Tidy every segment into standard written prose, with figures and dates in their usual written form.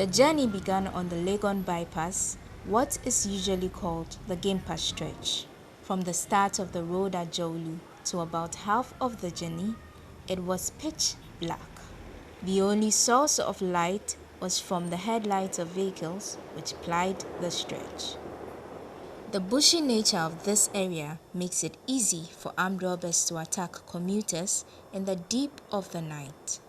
The journey began on the Legon bypass, what is usually called the Game Pass stretch. From the start of the road at Jolu to about half of the journey, it was pitch black. The only source of light was from the headlights of vehicles which plied the stretch. The bushy nature of this area makes it easy for armed robbers to attack commuters in the deep of the night.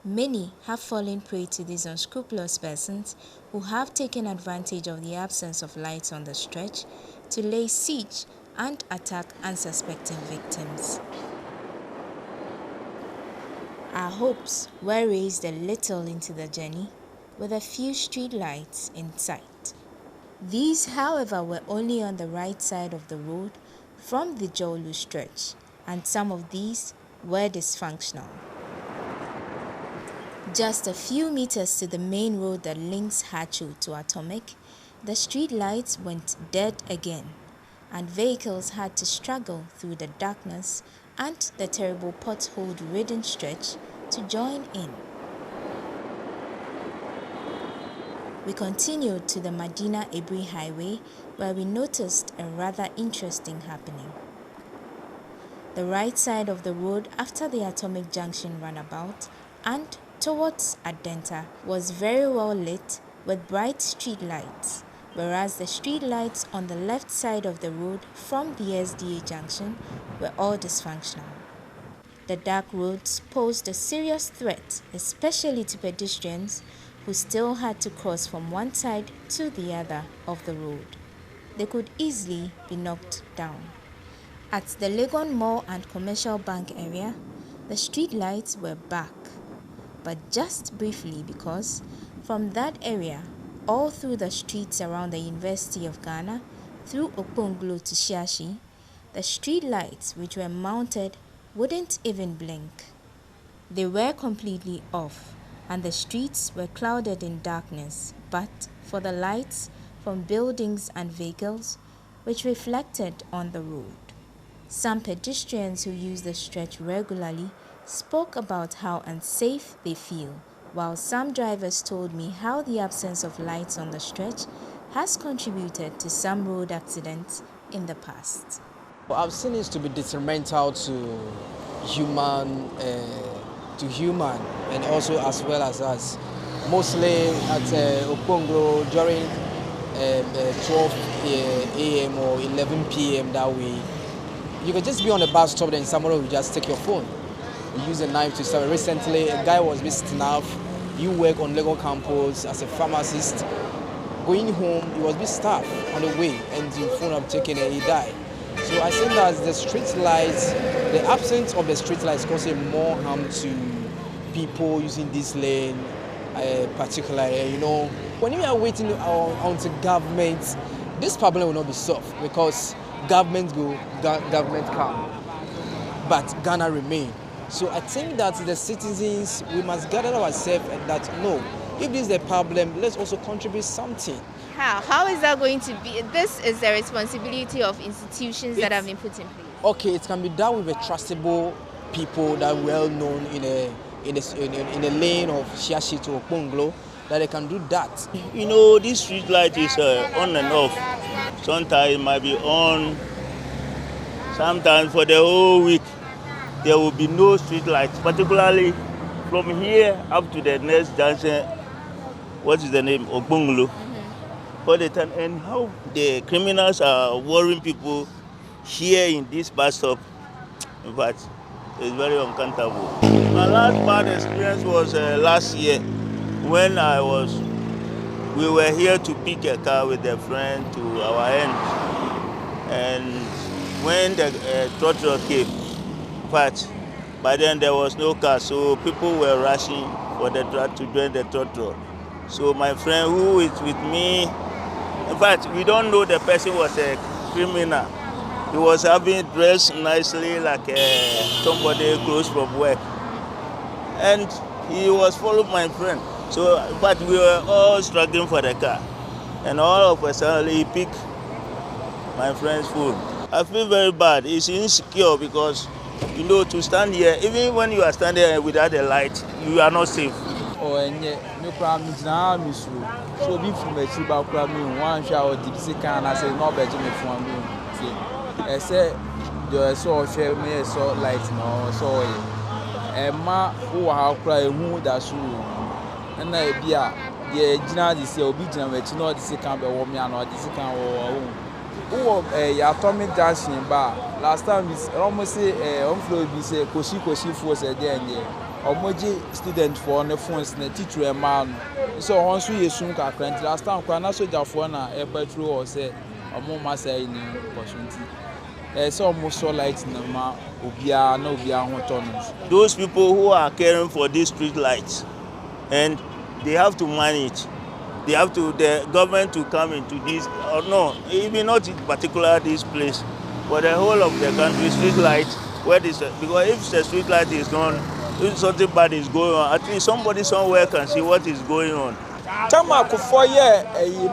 Many have fallen prey to these unscrupulous persons who have taken advantage of the absence of lights on the stretch to lay siege and attack unsuspecting victims. Our hopes were raised a little into the journey with a few street lights in sight. These, however, were only on the right side of the road from the Jolu stretch, and some of these were dysfunctional. Just a few meters to the main road that links Hachu to Atomic, the street lights went dead again, and vehicles had to struggle through the darkness and the terrible pothole-ridden stretch to join in. We continued to the Medina Ebri Highway, where we noticed a rather interesting happening. The right side of the road after the Atomic Junction runabout and towards Adenta was very well lit with bright street lights, whereas the street lights on the left side of the road from the SDA Junction were all dysfunctional. The dark roads posed a serious threat, especially to pedestrians who still had to cross from one side to the other of the road. They could easily be knocked down. At the Legon Mall and Commercial Bank area, the street lights were back, but just briefly because from that area, all through the streets around the University of Ghana, through Okponglo to Shiashi, the street lights which were mounted wouldn't even blink. They were completely off, and the streets were clouded in darkness, but for the lights from buildings and vehicles which reflected on the road. Some pedestrians who use the stretch regularly spoke about how unsafe they feel, while some drivers told me how the absence of lights on the stretch has contributed to some road accidents in the past. Well, I've seen it to be detrimental to human and also as well as us. Mostly at Okponglo during 12 a.m. or 11 p.m. that way. You can just be on the bus stop and someone will just take your phone. You use a knife to serve. Recently, a guy was being stabbed. You work on Legon campus as a pharmacist. Going home, he was being stabbed on the way and the phone was taken and he died. So I think that the street lights, the absence of the street lights causing more harm to people using this lane, particularly, when we are waiting until government, this problem will not be solved because government go, government come, but Ghana remain. So I think that the citizens, we must gather ourselves and that no, if this is the problem, let's also contribute something. How is that going to be? This is the responsibility of institutions that have been put in place. Okay, it can be done with a trustable people that are well known in a lane of Shiashi to Okponglo, that they can do that. This street light is on and off. Sometimes it might be on. Sometimes for the whole week, there will be no street lights, particularly from here up to the next junction. What is the name? Okponglo. All the time, and how the criminals are worrying people here in this bus stop. In fact, it's very uncomfortable. My last bad experience was last year when we were here to pick a car with a friend to our end. And when the throttle came, but by then there was no car, so people were rushing for the to join the throttle. So my friend who is with me, in fact, we don't know the person was a criminal. He was having dressed nicely like somebody close from work. And he was following my friend. So, but we were all struggling for the car. And all of a sudden, he picked my friend's phone. I feel very bad. It's insecure because, to stand here, even when you are standing here without a light, you are not safe. or any new crime is now miss you. So be from a chiba crime, one shower deep sick and I say no better me for me. I say the saw share me so light no so ma who how cry who that's who and I be the Gina this year be Gina which no this can be warm or this can or atomic dancing bar last time is almost say on floor be say koshi force there and there omoji student for on the phones na teacher a man so on so yesun ka krant last time kwa na soldier for na e patrol or say omo ma say ni opportunity so almost so light na ma obia na obia ho tonos. Those people who are caring for these street lights, and they have to manage. They have to, the government to come into this, or no, even not in particular this place, but the whole of the country, street light, where this, because if the street light is gone, if something bad is going on, at least somebody somewhere can see what is going on. Tama ko 4 year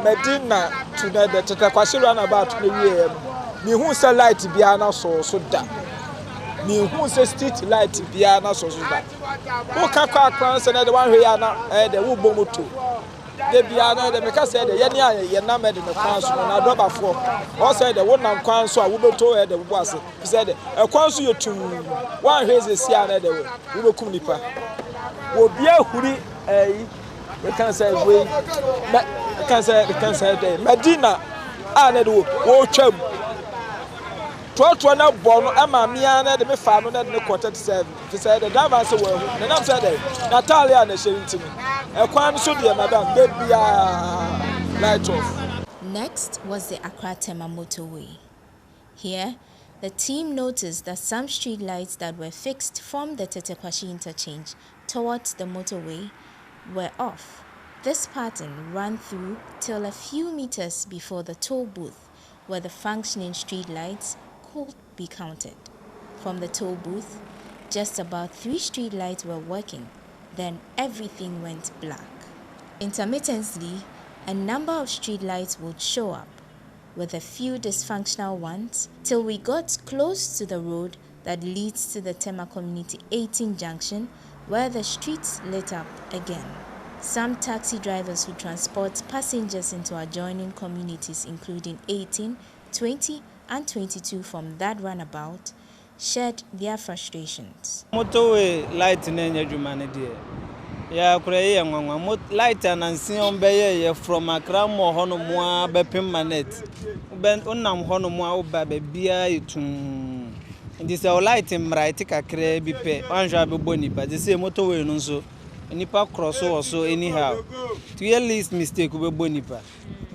Medina to the Tetakwasi run about the year. Me who say light biana so da. Me who say street light biana so da. Who can Accra say the one here na the wo bomoto. The biana the make say the ye na med the kwan so na do bafo. O say the one nam kwan so a wo beto the wo ase. He said e kwan so yetu one heze sia na the wo bekum nipa. Wo bia huri we can say we can say the Medina na do wo twam to na born ama mia na de me fa no na de quarter 7 to say the driver say well na nam say the Natalia na sherinti e kwan so de madam de bia light off. Next was the Accra Tema motorway. Here, the team noticed that some street lights that were fixed from the Tetekwashi interchange towards the motorway were off. This pattern ran through till a few meters before the toll booth, where the functioning street lights could be counted. From the toll booth, just about 3 street lights were working, then everything went black. Intermittently, a number of street lights would show up, with a few dysfunctional ones, till we got close to the road that leads to the Tema Community 18 junction, where the streets lit up again. Some taxi drivers who transport passengers into adjoining communities including 18, 20 and 22 from that runabout shared their frustrations. Motorway light nenye jumane die. Ya kureye ngwangwa light anansi ombeye from Accra mo hono mo bepem manet. Ben onam hono mo oba bia yitum. Ndi se light mright kakra bi pe anhwa be boni ba de se motorway no so nipa cross so anyhow. To your least mistake be boni pa.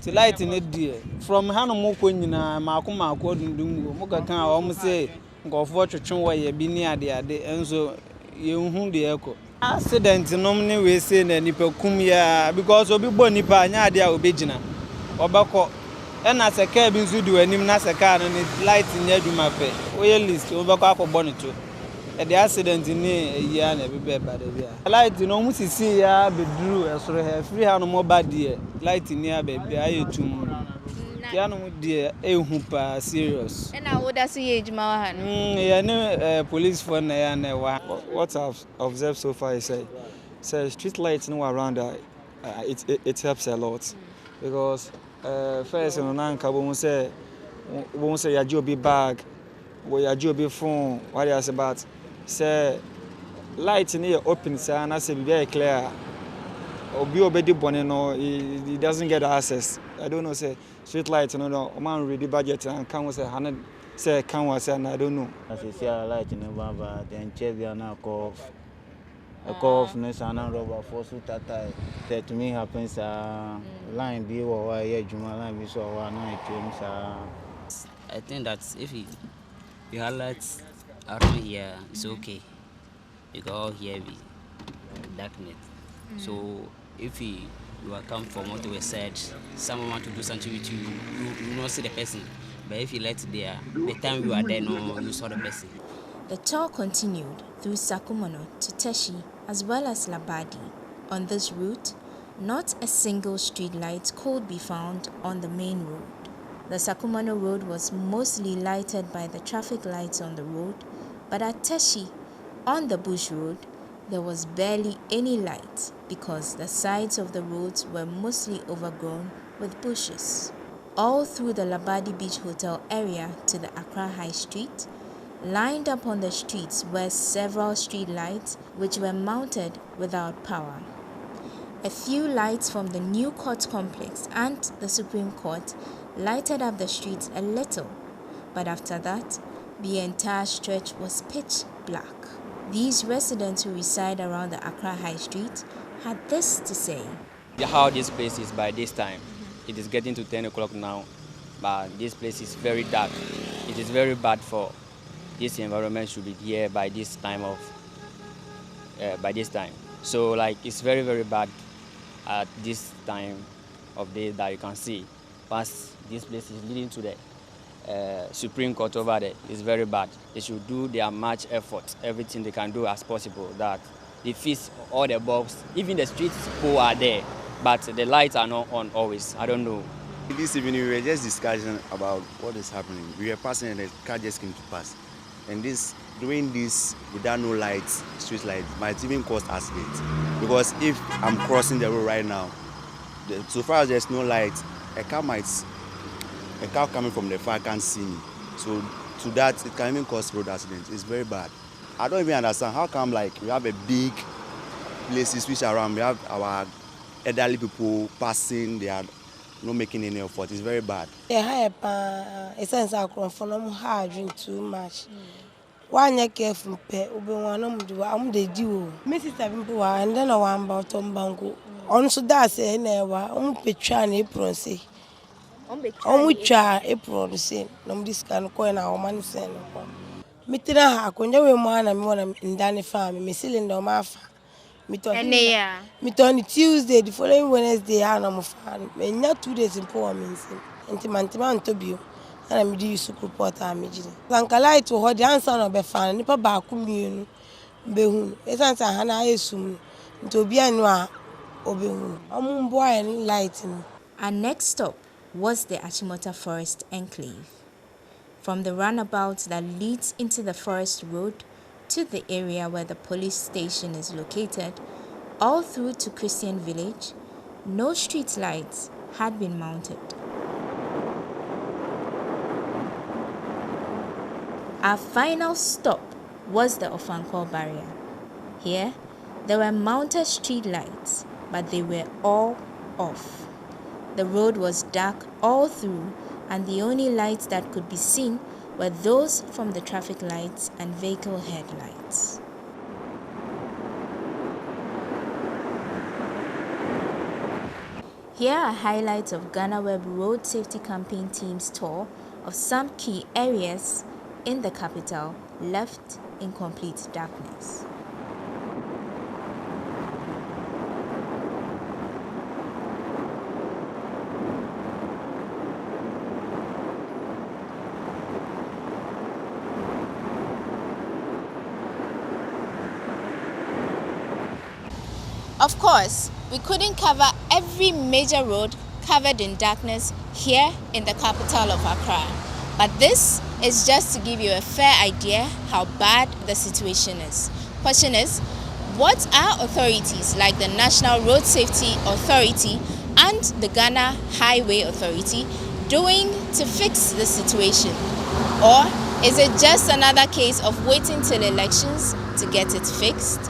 The light in it dear. From Hanomo Quinina, Makuma, according to Mukaka, almost say, go for to where you be near the ade, and so you whom the echo. Accident, normally we say, and Nipper Kumia, because of Bonipa, Nadia Obigina, or Bako, and as a cabin to do and him as a car and it light in Yaduma pay. Well, list over Caco Bonito. At the accident in a year and every bed by the year. I like to know, Mrs. See ya, be drew, as for her 300 more bad dear. Light in near baby, I you too. Piano dear, a hooper serious. And I would see age Mahan. Yeah, no police for What I've observed so far is street lights no around it helps a lot. Because first on Nanka won't say your job bag, or your job phone, what else about. Say light in here open, say, and I say very clear. Or be obedi boneno, he doesn't get access. I don't know, say street lights, no, man ready budget and can say 100, say can say, and I don't know. As you see a light in the baba, then check the ana cough. A cough, no sana rubber for so that to me happens line be or why Juma line be so one night. I think that if you highlight around here, it's okay. Because all here be darknet. So if you are come from what we said, someone want to do something with you, you not see the person. But if you let there, the time you are there, no, you saw the person. The tour continued through Sakumono to Teshi as well as Labadi. On this route, not a single street light could be found on the main road. The Sakumono road was mostly lighted by the traffic lights on the road, but at Teshi, on the bush road, there was barely any light because the sides of the roads were mostly overgrown with bushes. All through the Labadi Beach Hotel area to the Accra High Street, lined up on the streets were several street lights which were mounted without power. A few lights from the new court complex and the Supreme Court lighted up the streets a little, but after that, the entire stretch was pitch black. These residents who reside around the Accra High Street had this to say. How this place is by this time, it is getting to 10 o'clock now, but this place is very dark. It is very bad for this environment should be here by this time So like it's very, very bad at this time of day that you can see. Past this place is leading to the Supreme Court over there. It's very bad. They should do their much effort, everything they can do as possible, that they fix all the bulbs. Even the street pole are there, but the lights are not on always. I don't know. This evening we were just discussing about what is happening. We were passing and the car just came to pass. And doing this without no lights, street lights, might even cause accidents. Because if I'm crossing the road right now, so far as there's no light, a car coming from the far can't see me. So to that, it can even cause road accidents. It's very bad. I don't even understand how come like we have a big places which are around. We have our elderly people passing, they are not making any effort. It's very bad. Yeah, it's I drink too much. One year careful pay, I'm the duo. Mrs. People and then I want about Tom Bango. On so that's a never, Petran apron say. On which are apron say, no this can coin our money send. Mitina Hakonja, man, and one in Danny farm, Miss Cylinder Mafa. On Tuesday, the following Wednesday, I am fan. May not 2 days in poor means. Intimantiman to be. And I'm the support. I'm Zankalai to hold the answer of a fan, Nipper Bakum, Behun, Essence and I assume to be a noir or Behun. I'm boy and lighting. Our next stop was the Achimota Forest Enclave. From the roundabout that leads into the forest road to the area where the police station is located, all through to Christian Village, no street lights had been mounted. Our final stop was the Ofankor barrier. Here, there were mounted street lights, but they were all off. The road was dark all through, and the only lights that could be seen were those from the traffic lights and vehicle headlights. Here are highlights of Ghana Web Road Safety Campaign Team's tour of some key areas in the capital left in complete darkness. Of course, we couldn't cover every major road covered in darkness here in the capital of Accra. But this is just to give you a fair idea how bad the situation is. Question is, what are authorities like the National Road Safety Authority and the Ghana Highway Authority doing to fix the situation? Or is it just another case of waiting till elections to get it fixed?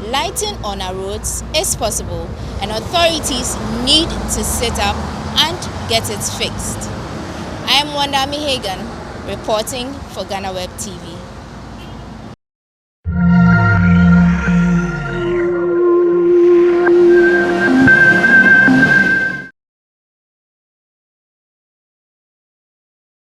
Lighting on our roads is possible, and authorities need to sit up and get it fixed. I am Wanda Mihagan, reporting for Ghana Web TV.